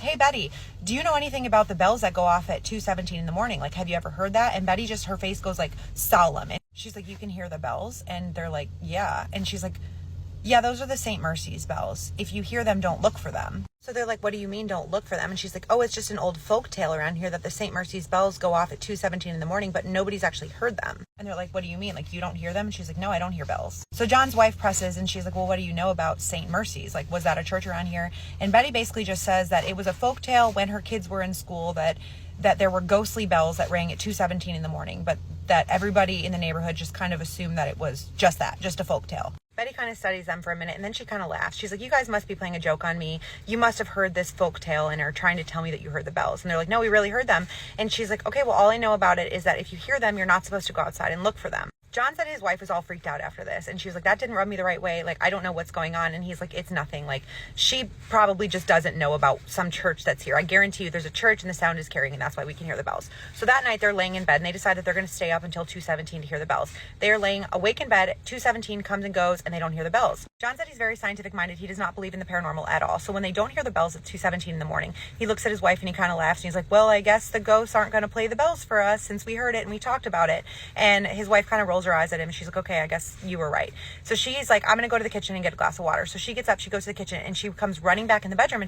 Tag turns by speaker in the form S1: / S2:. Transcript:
S1: hey, Betty, do you know anything about the bells that go off at 2:17 in the morning? Like, have you ever heard that? And Betty just, her face goes like solemn. And she's like, you can hear the bells? And they're like, yeah. And she's like, yeah, those are the St. Mercy's bells. If you hear them, don't look for them. So they're like, what do you mean don't look for them? And she's like, oh, it's just an old folk tale around here that the St. Mercy's bells go off at 2:17 in the morning, but nobody's actually heard them. And they're like, what do you mean? Like, you don't hear them? And she's like, no, I don't hear bells. So John's wife presses and she's like, well, what do you know about St. Mercy's? Like, was that a church around here? And Betty basically just says that it was a folk tale when her kids were in school, that there were ghostly bells that rang at 2:17 in the morning, but that everybody in the neighborhood just kind of assumed that it was just that, just a folk tale. Betty kind of studies them for a minute and then she kind of laughs. She's like, you guys must be playing a joke on me. You must have heard this folk tale and are trying to tell me that you heard the bells. And they're like, no, we really heard them. And she's like, okay, well, all I know about it is that if you hear them, you're not supposed to go outside and look for them. John said his wife was all freaked out after this. And she was like, that didn't rub me the right way. Like, I don't know what's going on. And he's like, it's nothing. Like, she probably just doesn't know about some church that's here. I guarantee you there's a church and the sound is carrying and that's why we can hear the bells. So that night they're laying in bed and they decide that they're going to stay up until 2:17 to hear the bells. They are laying awake in bed. 2:17 comes and goes and they don't hear the bells. John said he's very scientific minded. He does not believe in the paranormal at all. So when they don't hear the bells at 2:17 in the morning, he looks at his wife and he kind of laughs and he's like, well, I guess the ghosts aren't going to play the bells for us since we heard it and we talked about it. And his wife kind of rolls her eyes at him and she's like, okay, I guess you were right. So she's like, I'm going to go to the kitchen and get a glass of water. So she gets up, she goes to the kitchen and she comes running back in the bedroom and